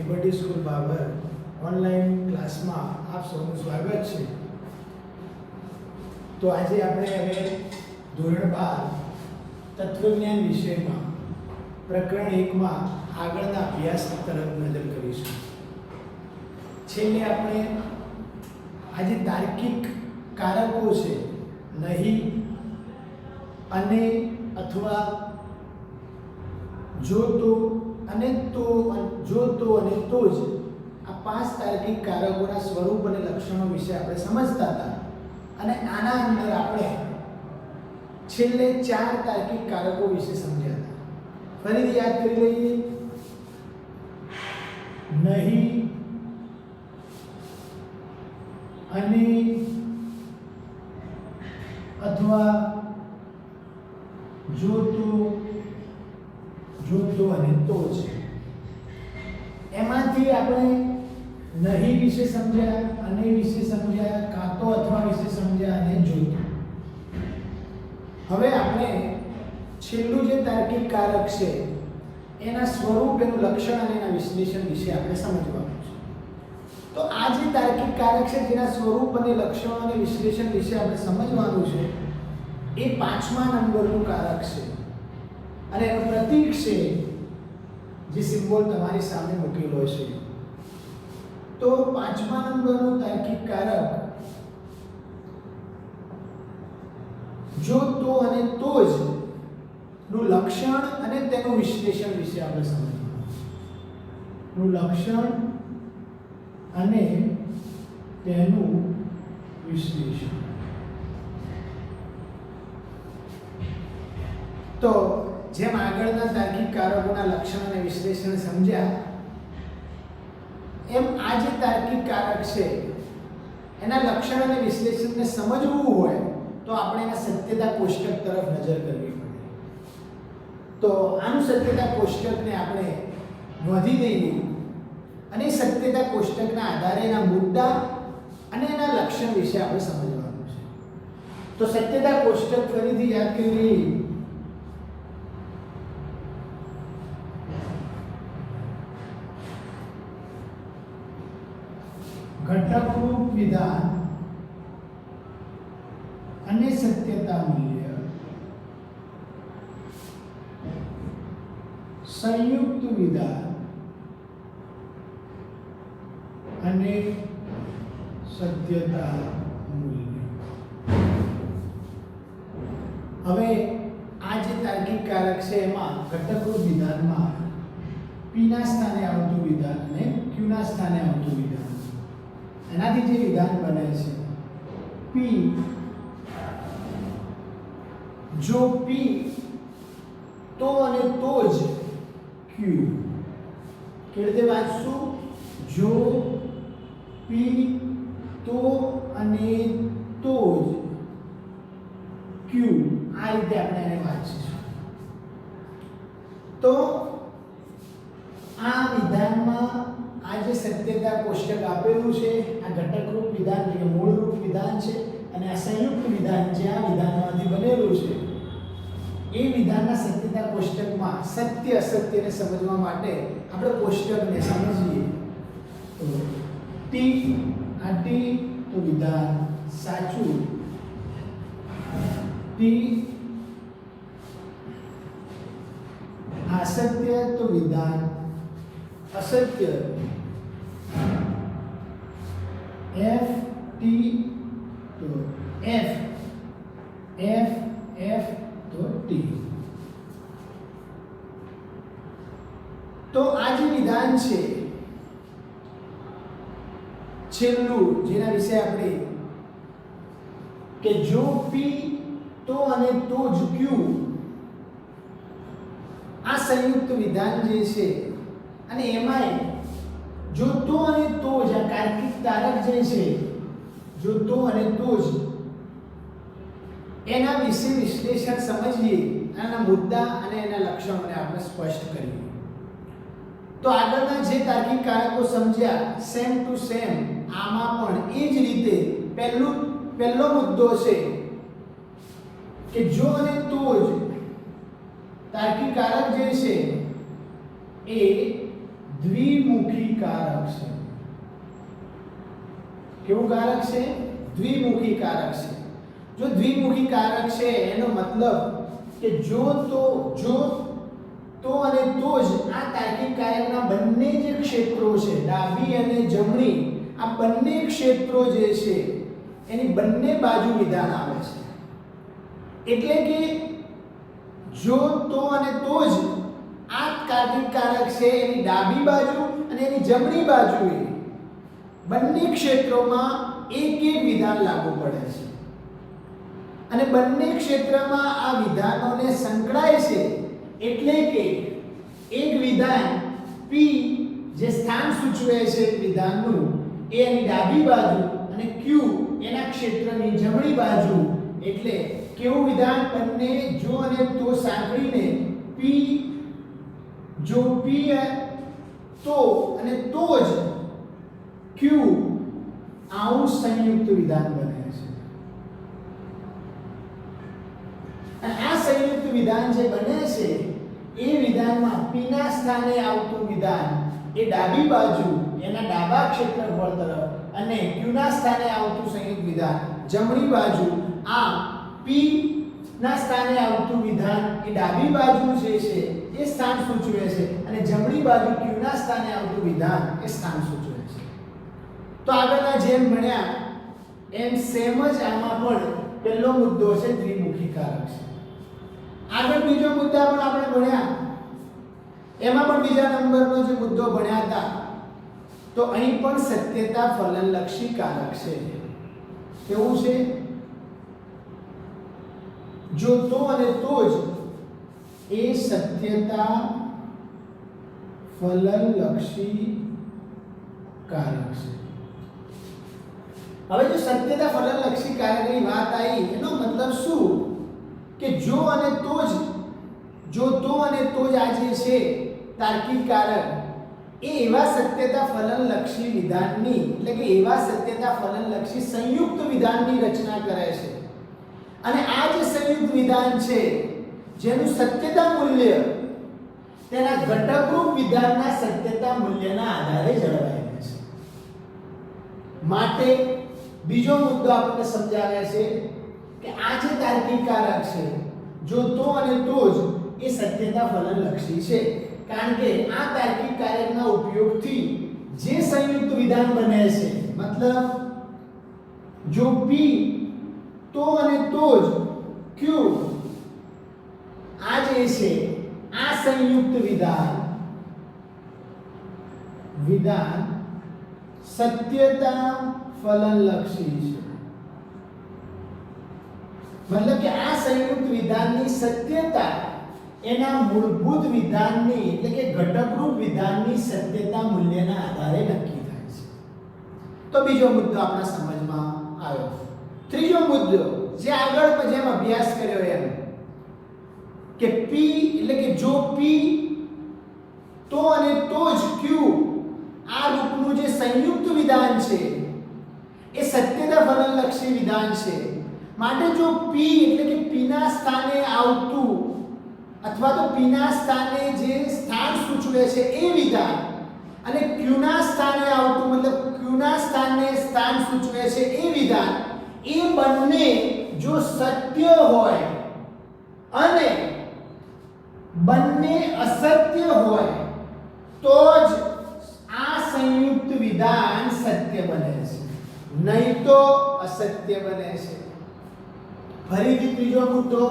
Liberty school Babur online ક્લાસમાં આપ સૌનું સ્વાગત છે. તો આજે આપણે હવે ધોરણ 12 તત્વજ્ઞાન વિષયમાં પ્રકરણ 1 માં આગળના અભ્યાસ તરફ નજર કરીશું. છેલ્લે આપણે આજે તાર્કિક કારકો છે નહીં, અને, અથવા, જો તો અને તો, જો તો અને તો જ, આ 5 તાર્કિક કારકોના સ્વરૂપ અને લક્ષણો વિશે આપણે સમજતા હતા. અને આના અંદર આપણે છેલ્લે 4 તાર્કિક કારકો વિશે સમજ્યા હતા. ફરીથી યાદ કરી લઈએ. નહીં, અને, અથવા, જો તો અને તો છે. એમાંથી આપણે નહીં વિશે સમજ્યા, અને વિશે સમજ્યા, કાં તો અથવા વિશે સમજ્યા, અને જો તો. હવે આપણે છેલ્લું જે તાર્કિક કારક છે એના સ્વરૂપ, એનું લક્ષણ અને એના વિશ્લેષણ વિશે આપણે સમજવાનું છે. તો આ જે તાર્કિક કારક છે જેના સ્વરૂપ અને લક્ષણ અને વિશ્લેષણ વિશે આપણે સમજવાનું છે, એ 5મા નંબરનું કારક છે. અને એનું પ્રતીક છે જે સિમ્બોલ તમારી સામે મૂકેલો છે. તો 5મા નંબરનું તાર્કિક કારક જો તો અને તો જ નું લક્ષણ અને તેનું વિશ્લેષણ વિશે આપણે સમજવાનું. નું લક્ષણ અને તેનું વિશ્લેષણ. તો જેમ આગળના તાર્કિક કારકોના લક્ષણ અને વિશ્લેષણ સમજ્યા, એમ આ જે તાર્કિક કારક છે એના લક્ષણ અને વિશ્લેષણને સમજવું હોય તો આપણે એના સત્યતા કોષ્ટક તરફ નજર કરવી પડે. તો આનું સત્યતા કોષ્ટકને આપણે નોંધી દઈએ, અને સત્યતા કોષ્ટકના આધારે એના મુદ્દા અને એના લક્ષણ વિશે આપણે સમજવાનું છે. તો સત્યતા કોષ્ટક ફરીથી યાદ કરી. ઘટકરૂપ વિધાન અને સત્યતા મૂલ્ય, સંયુક્ત વિધાન અને સત્યતા મૂલ્ય. હવે આ જે તાર્કિક કારક છે એમાં ઘટકરૂપ વિધાનમાં p ના સ્થાને આવતું વિધાન અને q ના સ્થાને આવતું વિધાન, એનાથી જે વિધાન બને છે p, જો p તો અને તો જ q. કેવી રીતે વાંચશું? જો p તો અને તો જ q. આ રીતે આપણે એને વાંચીશું. તો આ વિધાનમાં આ જે સત્યતા કોષ્ટક આપેલું છે, આ ઘટકરૂપ વિધાન એટલે મૂળરૂપ વિધાન છે, અને આ સંયુક્ત વિધાન જે આ વિધાનમાંથી બનેલું છે, એ વિધાનના સત્યતા કોષ્ટકમાં સત્ય અસત્યને સમજવા માટે આપણે કોષ્ટકને સમજીએ. તો t, આ t તો વિધાન સાચું, t અસત્ય તો વિધાન અસત્ય, f t તો f, f f તો t. તો આ જે વિધાન છે છેલ્લું, જેના વિશે આપણે કે જો p તો અને તો જ q, આ સંયુક્ત વિધાન જે છે, અને એમાંય જો તો અને તો જ આ તાર્કિક કારક જે છે, જો તો અને તો જ, એના વિશે વિશ્લેષણ સમજીએ, એના મુદ્દા અને એના લક્ષણોને આપણે સ્પષ્ટ કરીએ. તો આગળના જે તાર્કિક કારકો સમજ્યા સેમ ટુ સેમ આમાં પણ એ જ રીતે પહેલો મુદ્દો છે કે જો અને તો જ તાર્કિક કારક જે છે એ દ્વિમુખી કારક છે. કેવું કારક છે? દ્વિમુખી કારક છે. જો દ્વિમુખી કારક છે એનો મતલબ કે જો તો અને તો જ આ તાર્કિક કારકના બંને જે ક્ષેત્રો છે ડાબી અને જમણી, આ બંને ક્ષેત્રો જે છે એની બંને બાજુ વિધાન આવે છે. એટલે કે જો તો અને તો જ આ તાર્કિક કારક છે એની ડાબી બાજુ અને એની જમણી બાજુએ બંને ક્ષેત્રોમાં એક એક વિધાન લાગુ પડે છે અને બંને ક્ષેત્રમાં આ વિધાનોને સંકળાય છે. એટલે કે એક વિધાન P જે સ્થાન સૂચવે છે વિધાનનું એ એની ડાબી બાજુ અને Q એના ક્ષેત્રની જમણી બાજુ. એટલે કેવું વિધાન? બંને જો અને તો સાંકળીને P, જો P તો અને તો જ Q આવું સંયુક્ત વિધાન બને છે. અને આ સંયુક્ત વિધાન જે બને છે એ વિધાનમાં P ના સ્થાને આવતું વિધાન એ ડાબી બાજુ એના ડાબા ક્ષેત્રફળ તરફ અને Q ના સ્થાને આવતું સંયુક્ત વિધાન જમણી બાજુ. આ P ના સ્થાને આવતું વિધાન એ ડાબી બાજુ જે છે એ સ્થાન સૂચવે છે અને જમણી બાજુ Q ના સ્થાને આવતું વિધાન એ સ્થાન સૂચવે છે. તો આગળના જેમ ભણ્યા એમ સેમ જ આમાં પણ પહેલો મુદ્દો છે દ્વિમુખી કારક છે. આગળ બીજો મુદ્દા પણ આપણે ભણ્યા, એમાં પણ બીજા નંબરનો જે મુદ્દો ભણ્યા હતા તો અહીં પણ સત્યતા ફલનલક્ષી કારક છે. કેવું છે? જો તો અને તો જ એ સત્યતા ફલનલક્ષી કારક છે. હવે જો સત્યતા ફલનલક્ષી કારકની વાત આવી એનો મતલબ શું કે જો અને તો જ આ જે છે તાર્કિક કારક એ એવા સત્યતા ફલનલક્ષી વિધાનની એટલે કે એવા સત્યતા ફલનલક્ષી સંયુક્ત વિધાનની રચના કરે છે અને આ જે સંયુક્ત વિધાન છે જેનું સત્યતા મૂલ્ય તેના ઘટકરૂપ વિધાનના સત્યતા મૂલ્યના આધારે જળવાય રહે છે. માટે બીજો મુદ્દો આપણને સમજાવે છે કે આ જે તાર્કિક કારક છે જો તો અને તો જ એ સત્યતા ફલનલક્ષી છે. કારણ કે આ તાર્કિક કારકના ઉપયોગથી જે સંયુક્ત વિધાન બને છે મતલબ જો P તો અને તો જ Q આ જે છે આ સંયુક્ત વિધાન સત્યતા ફલનલક્ષી છે. મતલબ કે આ સંયુક્ત વિધાનની સત્યતા એના મૂળભૂત વિધાનની એટલે કે ઘટકરૂપ વિધાનની સત્યતા મૂલ્યના આધારે નક્કી થાય છે. તો બીજો મુદ્દો આપણા સમજમાં આવ્યો. ત્રીજો મુદ્દો જે આગળ જેમ અભ્યાસ કર્યો એમ કે P એટલે કે જો P તો અને તો જ Q આ રૂપનું જે સંયુક્ત વિધાન છે એ સત્યતા ફલનલક્ષી વિધાન છે. માટે જો P એટલે કે P ના સ્થાને આવતું અથવા તો P ના સ્થાને જે સ્થાન સૂચવે છે એ વિધાન અને Q ના સ્થાને આવતું મતલબ Q ના સ્થાને સ્થાન સૂચવે છે એ વિધાન એ બંને જો સત્ય હોય અને બંને અસત્ય હોય તો જ આ સંયુક્ત વિધાન સત્ય બને છે, નહીં તો અસત્ય બને છે. ફરીથી ત્રીજો મુદ્દો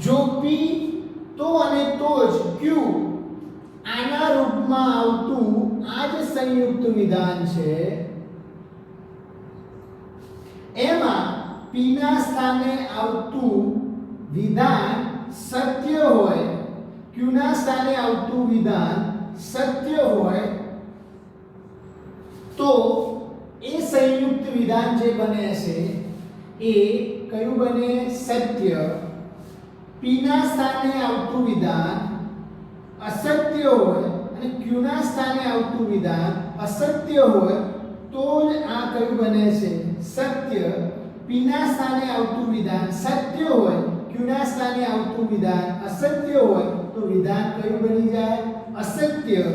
જો P તો અને તો જ Q આના રૂપમાં આવતું આ જે સંયુક્ત વિધાન છે એમાં P ના સ્થાને આવતું વિધાન સત્ય હોય, Q ના સ્થાને આવતું વિધાન સત્ય હોય તો એ સંયુક્ત વિધાન જે બને છે એ કયું બને? સત્ય. P ના સ્થાને આવતું વિધાન અસત્ય હોય અને Q ના સ્થાને આવતું વિધાન અસત્ય હોય તો જ આ કયું બને છે? સત્ય. P ના સ્થાને આવતું વિધાન સત્ય હોય, Q q ના સ્થાને આવતું વિધાન અસત્ય હોય તો વિધાન કયું બની જાય? અસત્ય.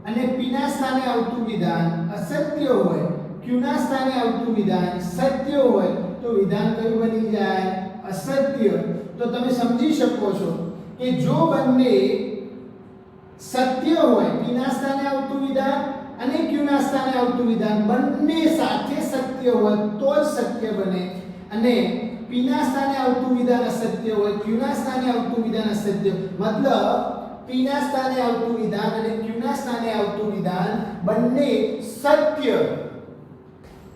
અને p ના સ્થાને આવતું વિધાન અસત્ય હોય, q ના સ્થાને આવતું વિધાન સત્ય હોય તો વિધાન કયું બની જાય? અસત્ય. તો તમે સમજી શકો છો કે જો બંને સત્ય હોય, p ના સ્થાને આવતું વિધાન અને q ના સ્થાને આવતું વિધાન બંને સાથે સત્ય હોય તો જ સત્ય બને, અને p ના સ્થાને આવતું વિધાન અસત્ય હોય, q ના સ્થાને આવતું વિધાન અસત્ય, મતલબ p ના સ્થાને આવતું વિધાન અને q ના સ્થાને આવતું વિધાન બંને સત્ય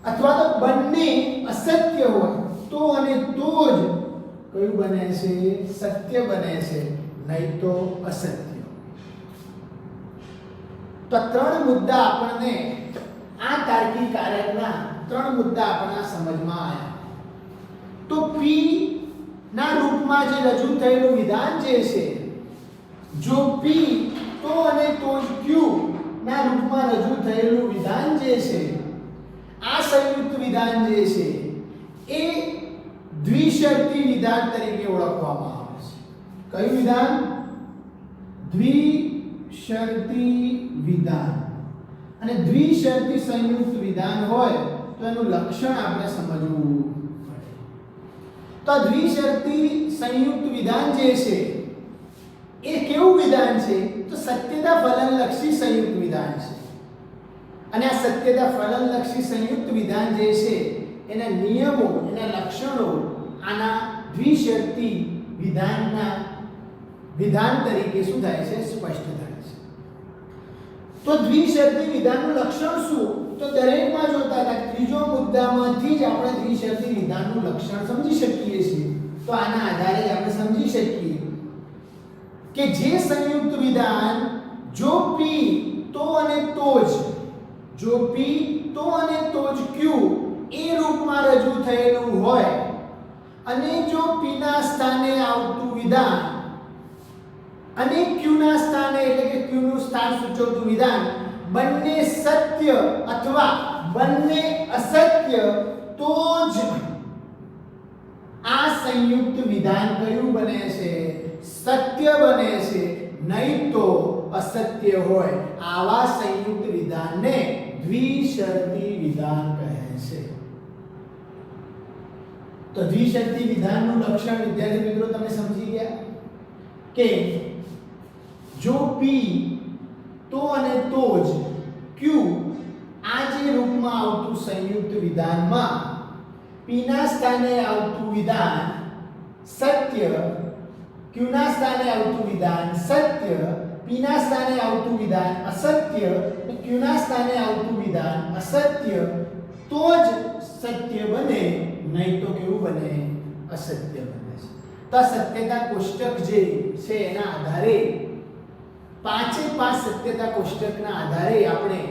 અથવા તો બંને અસત્ય હોય તો અને તો જ કયું બને છે? સત્ય બને છે, નહીં તો અસત્ય. તો ત્રણ મુદ્દા આપણને આ તાર્કિક કાર્યના ત્રણ મુદ્દા આપણને સમજમાં આવ્યા. તો p ના રૂપમાં જે રજૂ થયેલું વિધાન જે છે, જો p તો અને તો જ q ના રૂપમાં રજૂ થયેલું વિધાન જે છે, આ સંયુક્ત વિધાન જે છે એ દ્વિશરતી વિધાન તરીકે ઓળખવામાં આવે છે. કયું વિધાન? દ્વિશરતી વિધાન. અને દ્વિશરતી સંયુક્ત વિધાન હોય તો એનું લક્ષણ આપણે સમજવું પડે. તો દ્વિશરતી સંયુક્ત વિધાન જે છે એ કેવું વિધાન છે? તો સત્યતા ફલનલક્ષી સંયુક્ત વિધાન છે. અને આ સત્યતા ફલનલક્ષી સંયુક્ત વિધાન જે છે એના નિયમો, એના લક્ષણો આના દ્વિશરતી વિધાનના વિધાન તરીકે શું થાય છે? સ્પષ્ટ થાય છે. તો દ્વિશરતી વિધાનનું લક્ષણ શું? તો દરેકમાં જોતા હતા ત્રીજો મુદ્દામાંથી જ આપણે દ્વિશરતી વિધાનનું લક્ષણ સમજી શકીએ છીએ. તો આના આધારે જ આપણે સમજી શકીએ કે જે સંયુક્ત વિધાન જો p તો અને તો જ, જો p તો અને તો જ q એ રૂપમાં રજૂ થયેલું હોય અને જો p ના સ્થાને આવતું વિધાન અને q ના સ્થાને એટલે કે q નું સ્થાન સૂચવતું વિધાન બંને સત્ય અથવા બંને અસત્ય તો જ આ સંયુક્ત વિધાન કયું બને છે? સત્ય બને છે, નહીં તો અસત્ય હોય. આવા સંયુક્ત વિધાનને દ્વિશરતી વિધાન કહે છે. તો દ્વિશરતી વિધાનનું લક્ષણ વિદ્યાર્થી મિત્રો તમે સમજી ગયા કે જો p તો અને તો જ q આ જે રૂપમાં આવતું સંયુક્ત વિધાનમાં p ના સ્થાને આવતું વિધાન સત્ય, q ના સ્થાને આવતું વિધાન સત્ય, p ના સ્થાને આવતું વિધાન અસત્ય અને q ના સ્થાને આવતું વિધાન અસત્ય તો જ સત્ય બને, નહીં તો કેવું બને? અસત્ય બને છે. તો સત્યતા કોષ્ટક જે છે એના આધારે પાંચે પાંચ સત્યતા કોષ્ટકના આધારે આપણે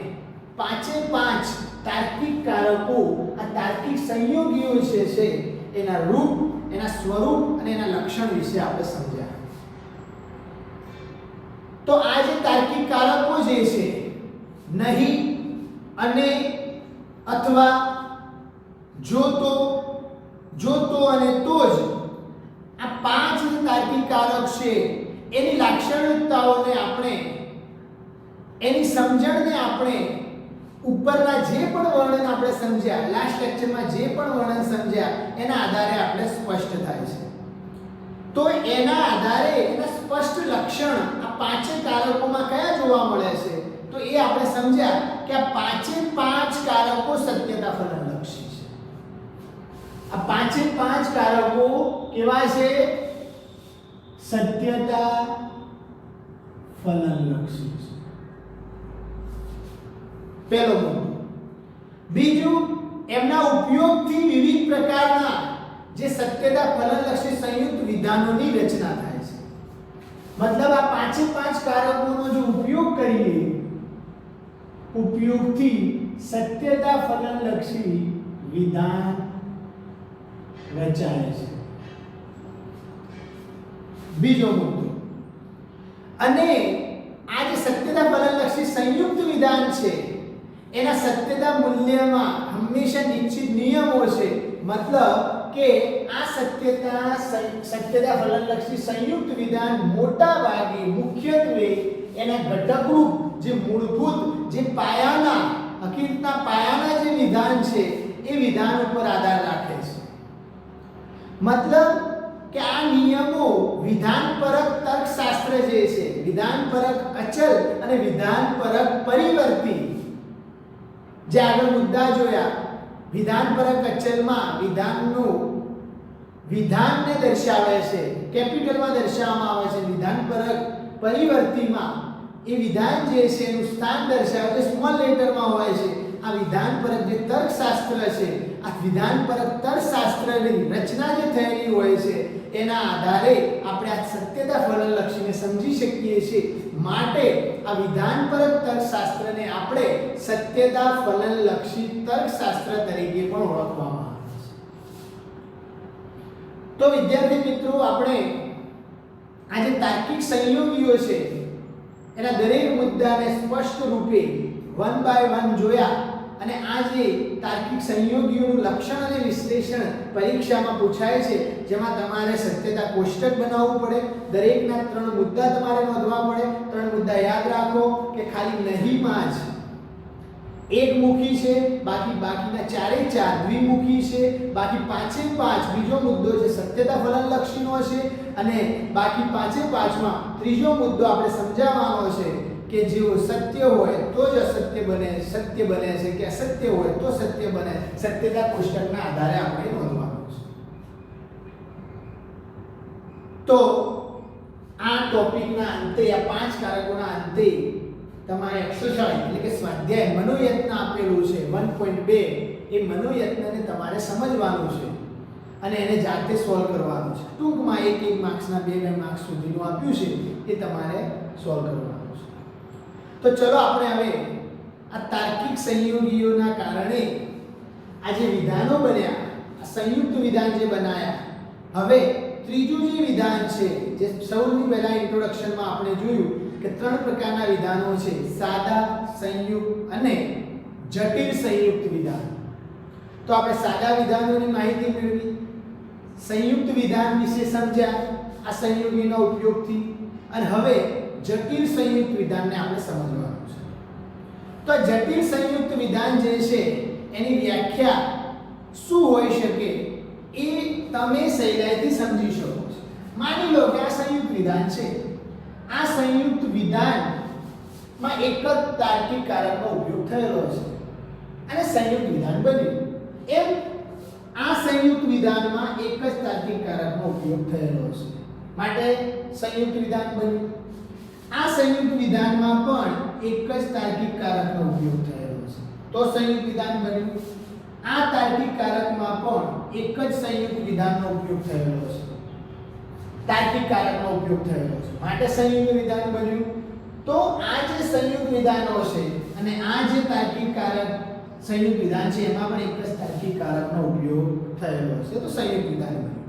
પાંચે પાંચ તાર્કિક કારકો, આ તાર્કિક સંયોગીઓ છે એના રૂપ, એના સ્વરૂપ અને એના લક્ષણ વિશે આપણે સમજ્યા. તો આ જે તાર્કિક કારકો જે છે નહીં, અને, અથવા, જો તો અને તો જ, આ પાંચ તાર્કિક કારક છે એની લાક્ષણિકતાઓને આપણે, એની સમજણને આપણે ઉપરના જે પણ વર્ણન આપણે સમજ્યા, લાસ્ટ લેક્ચરમાં જે પણ વર્ણન સમજ્યા એના આધારે આપણે સ્પષ્ટ થાય છે. તો એના આધારે એના સ્પષ્ટ લક્ષણ આ પાંચે કારકોમાં કયા જોવા મળે છે? તો એ આપણે સમજ્યા કે આ પાંચે પાંચ કારકો સત્યતા ફલનલક્ષી છે. આ પાંચે પાંચ કારકો કેવા છે? સત્યતા ફલનલક્ષી છે. પહેલો મુદ્દો. બીજું, એમના ઉપયોગથી વિવિધ પ્રકારના જે સત્યતા ફલનલક્ષી સંયુક્ત વિધાનોની રચના થાય છે. મતલબ આ પાંચે પાંચ કારકોનો જો ઉપયોગ કરીએ, ઉપયોગથી સત્યતા ફલનલક્ષી વિધાન રચાય છે. બીજો મુદ્દો, અને આ જે સત્યતા ફલનલક્ષી સંયુક્ત વિધાન છે એના સત્યતા મૂલ્યમાં હંમેશા નિશ્ચિત નિયમો છે. મતલબ કે આ સત્યતા ફલનલક્ષી સંયુક્ત વિધાન મોટા ભાગે મુખ્યત્વે એના ઘટકરૂપ જે મૂળભૂત જે પાયાના હકીકતના પાયાના જે વિધાન છે એ વિધાન ઉપર આધાર રાખે છે. મતલબ કે આ નિયમો વિધાનપરક તર્કશાસ્ત્ર જે છે, વિધાનપરક અચલ અને વિધાનપરક પરિવર્તી, જે આગળ મુદ્દા જોયા, વિધાનપરક અચલમાં વિધાનને દર્શાવે છે, કેપિટલમાં દર્શાવવામાં આવે છે. વિધાનપરક પરિવર્તીમાં એ વિધાન જે છે એનું સ્થાન દર્શાવે છે, સ્મોલ લેટરમાં હોય છે. આ વિધાનપરક જે તર્કશાસ્ત્ર છે, આ વિધાનપરક તર્કશાસ્ત્રની રચના જે થયેલી હોય છે એના આધારે આપણે આ સત્યતા ફલનલક્ષીને સમજી શકીએ છીએ. માટે આ વિધાનપરક તર્કશાસ્ત્રને આપણે સત્યતા ફલનલક્ષી તર્કશાસ્ત્ર તરીકે પણ ઓળખવામાં આવે છે. તો વિદ્યાર્થી મિત્રો, આપણે આ જે તાર્કિક સંયોગીઓ છે એના દરેક મુદ્દાને સ્પષ્ટ રૂપે વન બાય વન જોયા. અને આ જે તાર્કિક સંયોગીઓનું લક્ષણ અને વિશ્લેષણ પરીક્ષામાં પૂછાય છે, જેમાં તમારે સત્યતા કોષ્ટક બનાવવું પડે, દરેકના 3 મુદ્દા તમારે નોંધવા પડે. 3 મુદ્દા યાદ રાખો કે ખાલી નહીંમાં જ એકમુખી છે, બાકીના 4 દ્વિમુખી છે, બાકી 5 બીજો મુદ્દો છે સત્યતા ફલનલક્ષીનો છે, અને બાકી 5માં ત્રીજો મુદ્દો આપણે સમજાવવાનો છે કે જો સત્ય હોય તો જ અસત્ય બને, સત્ય બને છે કે અસત્ય હોય તો સત્ય બને. સત્યતા કોષ્ટકના આધારે આપણે નોંધવાનું છે. તો આ ટોપિકના અંતે, આ 5 કારકોના અંતે તમારે એક્સરસાઇઝ એટલે કે સ્વાધ્યાય મનોયત્ન આપેલું છે 1.2. એ મનોયત્નને તમારે સમજવાનું છે અને એને જાતે સોલ્વ કરવાનું છે. ટૂંકમાં 1 માર્ક્સના 2 માર્ક્સ સુધીનું આપ્યું છે, એ તમારે સોલ્વ કરવાનું છે. તો ચલો આપણે હવે આ તાર્કિક સંયોગીઓના કારણે આ જે વિધાનો બન્યા, આ સંયુક્ત વિધાન જે બનાયા, હવે ત્રીજું જે વિધાન છે, જે સૌથી પહેલા ઇન્ટ્રોડક્શનમાં આપણે જોયું કે 3 પ્રકારના વિધાનો છે: સાદા, સંયુક્ત અને જટિલ સંયુક્ત વિધાન. તો આપણે સાદા વિધાનોની માહિતી મેળવી, સંયુક્ત વિધાન વિશે સમજ્યા આ સંયોગીનો ઉપયોગથી, અને હવે જટિલ સંયુક્ત વિધાનને આપણે સમજવાનું છે. તો જટિલ સંયુક્ત વિધાન જે છે એની વ્યાખ્યા શું હોઈ શકે એ તમે સહેલાઈથી સમજી શકો છો. માની લો કે આ સંયુક્ત વિધાન છે. આ સંયુક્ત વિધાનમાં એક જ તાર્કિક કારકનો ઉપયોગ થયેલો છે અને સંયુક્ત વિધાન બન્યું. એમ આ સંયુક્ત વિધાનમાં એક જ તાર્કિક કારકનો ઉપયોગ થયેલો છે માટે સંયુક્ત વિધાન બન્યું. આ સંયુક્ત વિધાનમાં પણ એક જ તાર્કિક કારકનો ઉપયોગ થયેલો છે તો સંયુક્ત વિધાન બન્યું. આ તાર્કિક કારકમાં પણ એક જ સંયુક્ત વિધાનનો ઉપયોગ થયેલો છે, તાર્કિક કારકનો ઉપયોગ થયેલો છે માટે સંયુક્ત વિધાન બન્યું. તો આ જે સંયુક્ત વિધાનો છે અને આ જે તાર્કિક કારક સંયુક્ત વિધાન છે એમાં પણ એક જ તાર્કિક કારકનો ઉપયોગ થયેલો છે તો સંયુક્ત વિધાન બન્યું.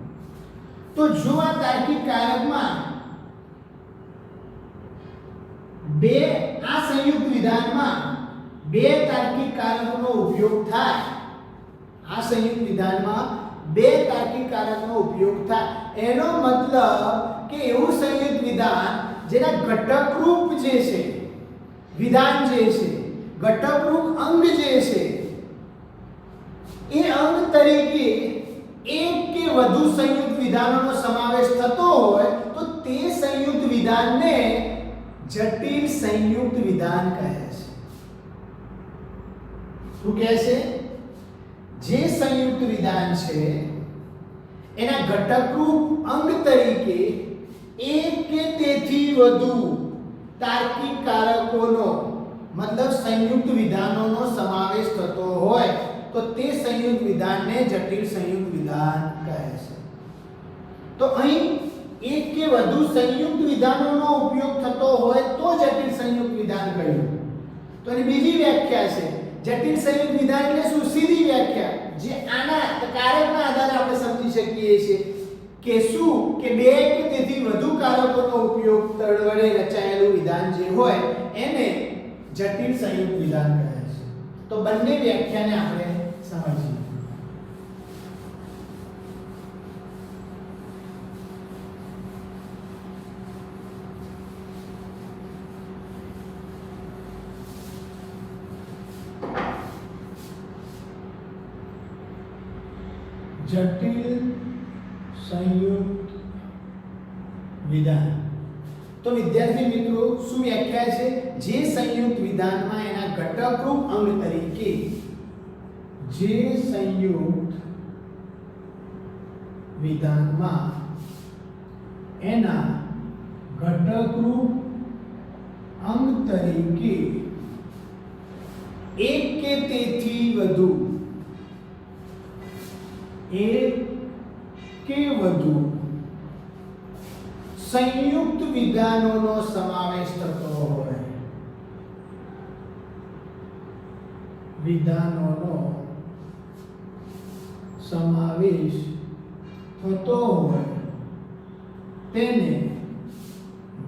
તો જો આ તાર્કિક કારકમાં આ સંયુક્ત વિધાનમાં 2 તાર્કિક કારકોનો ઉપયોગ થાય, આ સંયુક્ત વિધાનમાં 2 તાર્કિક કારકનો ઉપયોગ થાય, એનો મતલબ કે એવું સંયુક્ત વિધાન જેના ઘટકરૂપ જે છે વિધાન જે છે, ઘટકરૂપ અંગ જે છે, એ અંગ તરીકે એક કે વધુ સંયુક્ત વિધાનોનો સમાવેશ થતો હોય તો તે સંયુક્ત વિધાનને જટિલ સંયુક્ત વિધાન કહે છે. શું કહે છે? જે સંયુક્ત વિધાન છે એના ઘટકરૂપ અંગ તરીકે એક કે તેથી વધુ તાર્કિક કારકોનો મતલબ સંયુક્ત વિધાનોનો સમાવેશ થતો હોય તો તે સંયુક્ત વિધાનને જટિલ સંયુક્ત વિધાન કહે છે. તો અહીં એક કે વધુ સંયુક્ત વિધાનોનો ઉપયોગ થતો હોય તો જટિલ સંયુક્ત વિધાન કહ્યું. તો એની બીજી વ્યાખ્યા છે જટિલ સંયુક્ત વિધાન એટલે શું? સીધી વ્યાખ્યા જે આના કારકના આધારે આપણે સમજી શકીએ છીએ કે શું કે 2 કે તેથી વધુ કારકોનો ઉપયોગ વડે રચાયેલું વિધાન જે હોય એને જટિલ સંયુક્ત વિધાન કહે છે. તો બંને વ્યાખ્યાને આપણે સમજીએ. જટિલ સંયુક્ત વિધાન. તો વિદ્યાર્થી મિત્રો શું વ્યાખ્યા છે? જે સંયુક્ત વિધાનમાં એના ઘટકરૂપ અંગ તરીકે જે સંયુક્ત વિધાનમાં એના ઘટકરૂપ અંગ તરીકે એક કે તેથી વધુ સંયુક્ત વિધાનોનો સમાવેશ થતો હોય, વિધાનોનો સમાવેશ થતો હોય તેને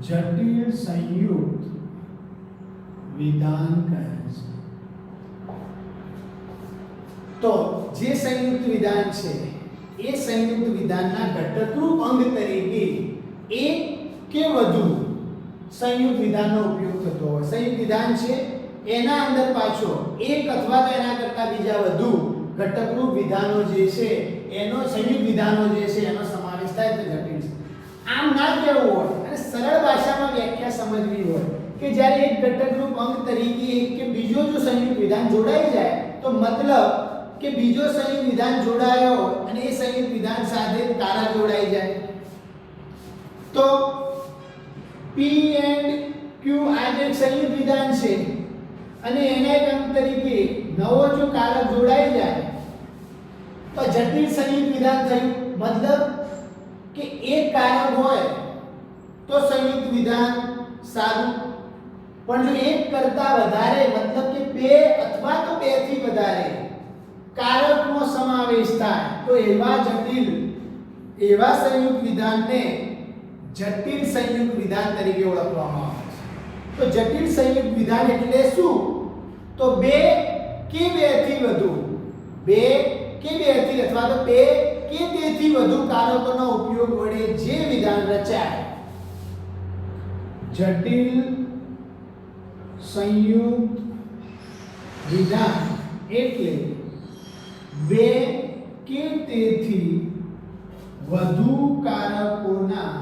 જટિલ સંયુક્ત વિધાન કહે છે. તો જે સંયુક્ત વિધાન છે એ સંયુક્ત વિધાનના ઘટકરૂપ અંગ તરીકે એક કે વધુ સંયુક્ત વિધાનનો ઉપયોગ થતો હોય. સંયુક્ત વિધાન છે એના અંદર પાછો એક અથવા તો એના કરતા બીજા વધુ ઘટકરૂપ વિધાનો જે છે એનો સંયુક્ત વિધાનો જે છે એનો સમાવેશ થાય તો જટિલ છે. આમ ના કહેવું હોય અને સરળ ભાષામાં વ્યાખ્યા સમજવી હોય કે જ્યારે એક ઘટકરૂપ અંગ તરીકે એક કે બીજો જો સંયુક્ત વિધાન જોડાઈ જાય તો મતલબ કે બીજો સંયુક્ત વિધાન જોડાયો અને એ સંયુક્ત વિધાન સાથે કારક જોડાઈ જાય. તો P and Q આ જે સંયુક્ત વિધાન છે અને એના એક અંગ તરીકે નવો જો કારક જોડાઈ જાય તો જટિલ સંયુક્ત વિધાન થયું. મતલબ કે એક કારક હોય તો સંયુક્ત વિધાન સારું, પણ જો એક કરતા વધારે મતલબ કે બે અથવા તો બે થી વધારે કારકનો સમાવેશ થાય તો એવા સંયુક્ત વિધાનને જટિલ સંયુક્ત વિધાન તરીકે ઓળખવામાં આવે છે. તો જટિલ સંયુક્ત વિધાન એટલે શું? તો બે કે બેથી વધુ અથવા તો બે કે તેથી વધુ કારકોનો ઉપયોગ વડે જે વિધાન રચાય જટિલ સંયુક્ત વિધાન એટલે બે કે તેથી વધુ કારકોના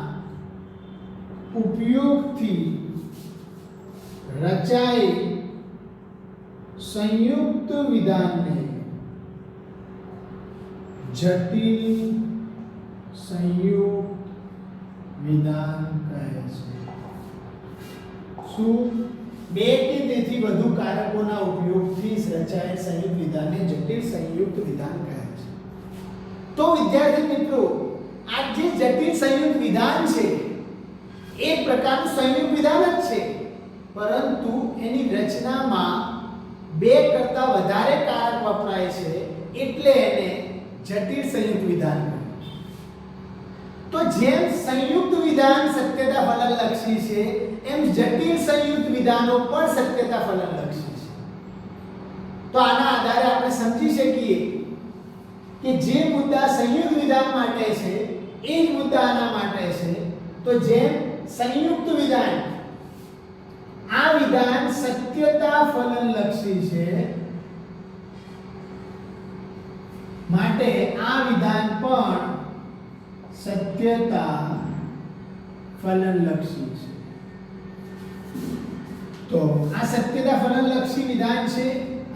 ઉપયોગથી રચાયેલ સંયુક્ત વિધાનને જટિલ સંયુક્ત વિધાન કહે છે. શું? બે કે તેથી વધુ કારકોના ઉપયોગથી રચાયેલ સંયુક્ત વિધાનને જટિલ સંયુક્ત વિધાન કહે છે. તો વિદ્યાર્થી મિત્રો આ જે જટિલ સંયુક્ત વિધાન છે એક પ્રકારનું સંયુક્ત વિધાન જ છે, પરંતુ એની રચનામાં બે કરતા વધારે કારક વપરાય છે એટલે એને જટિલ સંયુક્ત વિધાન કહે. તો જેમ સંયુક્ત વિધાન સત્યતા ફલનલક્ષી છે એમ જટિલ સંયુક્ત વિધાનો પણ સત્યતા ફલનલક્ષી છે. તો આના આધારે આપણે સમજી શકીએ કે જે મુદ્દા સંયુક્ત વિધાન માટે છે એ જ મુદ્દા આના માટે છે. તો જેમ સંયુક્ત વિધાન આ વિધાન સત્યતા ફલનલક્ષી છે માટે આ વિધાન પણ સત્યતા ફલનલક્ષી છે. તો આ સત્યતા ફલનલક્ષી વિધાન છે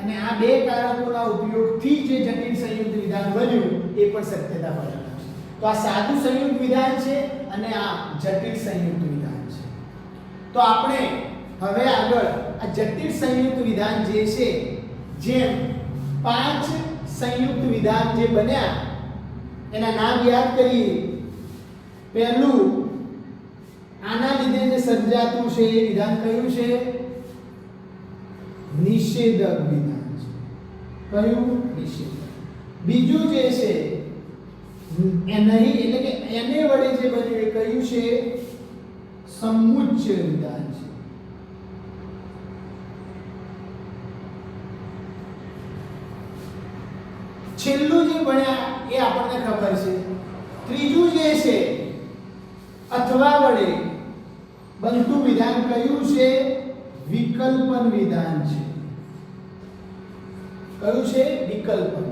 અને આ બે કારકોના ઉપયોગથી જે જટિલ સંયુક્ત વિધાન બન્યું એ પણ સત્યતા ફલનલક્ષી. તો આ સાદું સંયુક્ત વિધાન છે અને આ જટિલ સંયુક્ત વિધાન છે. તો આપણે હવે આગળ આ જટિલ સંયુક્ત વિધાન જે છે જેમ 5 સંયુક્ત વિધાન જે બન્યા એના નામ યાદ કરીએ. પહેલું આના લીધે જે સર્જાતું છે એ વિધાન કયું છે? નિષેધક વિધાન છે. કયું? નિષેધક. બીજું જે છે એ નહીં એટલે કે એને વડે જે બન્યું એ કયું છે? સમુચ્ચય વિધાન છે. છેલ્લું જે ભણ્યા એ આપણને ખબર છે. ત્રીજું જે છે અથવા વડે બનતું વિધાન કયું છે? વિકલ્પન વિધાન છે. કયું છે? વિકલ્પન.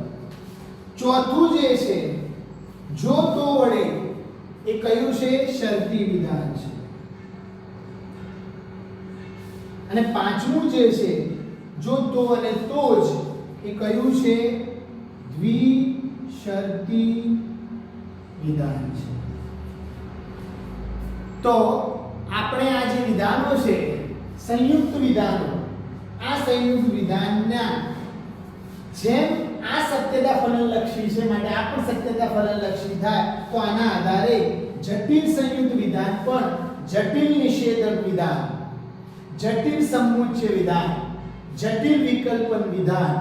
ચોથું જે છે જો તો વડે એ કયું છે? શરતી વિધાન છે. અને પાંચમું જે છે જો તો અને તો જ એ કયું છે? દ્વિશરતી વિધાન છે. તો આપણે આ જે વિધાનો છે સંયુક્ત વિધાનો, આ સંયુક્ત વિધાનના જેમ આ સત્યતા ફલનલક્ષી છે માટે આ પણ સત્યતા ફલનલક્ષી થાય તો આના આધારે જટિલ સંયુક્ત વિધાન પણ જટિલ નિષેધક વિધાન, જટિલ સમુચ્ચય વિધાન, જટિલ વિકલ્પન વિધાન,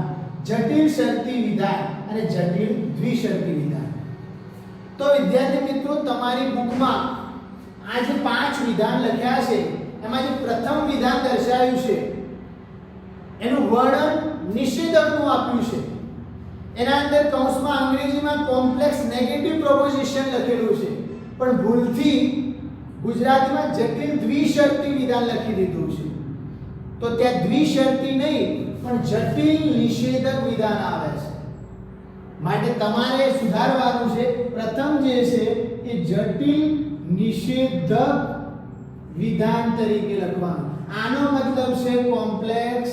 જટિલ શરતી વિધાન અને જટિલ દ્વિશરતી વિધાન. તો વિદ્યાર્થી મિત્રો તમારી બુકમાં આ જે 5 વિધાન લખ્યા છે એમાં જે પ્રથમ વિધાન દર્શાવ્યું છે એનું વર્ણન નિષેધકનું આપ્યું છે. એના અંદર કૌંસમાં અંગ્રેજીમાં કોમ્પ્લેક્સ નેગેટિવ પ્રોપોઝિશન લખેલું છે પણ ભૂલથી ગુજરાતીમાં જટિલ દ્વિશરતી વિધાન લખી દીધું છે. તો ત્યાં દ્વિશરતી નહીં પણ જટિલ નિષેધક વિધાન આવે છે. માટે તમારે સુધારવાનું છે. પ્રથમ જે છે એ જટિલ નિષેધક વિધાન તરીકે લખવાનું. આનો મતલબ છે કોમ્પ્લેક્સ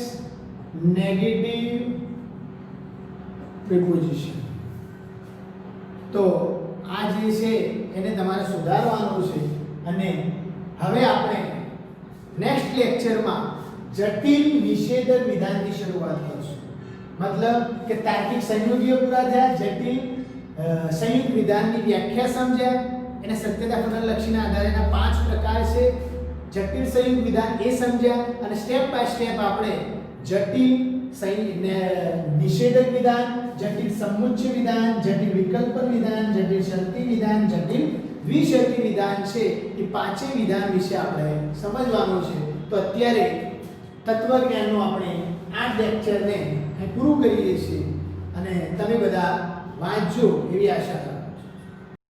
નેગેટિવ પ્રિપોઝિશન. તો આ જે છે એને તમારે સુધારવાનું છે. અને હવે આપણે નેક્સ્ટ લેક્ચરમાં જટિલ નિષેધક વિધાનની શરૂઆત કરીશું. મતલબ કે તાર્કિક સંયોગીઓ પૂરા થયા, જટિલ સંયુક્ત વિધાનની વ્યાખ્યા સમજ્યા, એને સત્યતા ફલનલક્ષીના આધારેના 5 પ્રકાર છે, જટિલ સંયુક્ત વિધાન એ સમજ્યા અને સ્ટેપ બાય સ્ટેપ આપણે જટિલ નિષેધક વિધાન, જટિલ સમુચ્ચય વિધાન, જટિલ વિકલ્પન વિધાન, જટિલ શરતી વિધાન, જટિલ દ્વિશરતી વિધાન છે એ 5 વિધાન વિશે આપણે સમજવાનું છે. તો અત્યારે તત્વજ્ઞાનનો આપણે આ લેક્ચરને પૂરું કરીએ છીએ અને તમે બધા વાંચજો એવી આશા કરું.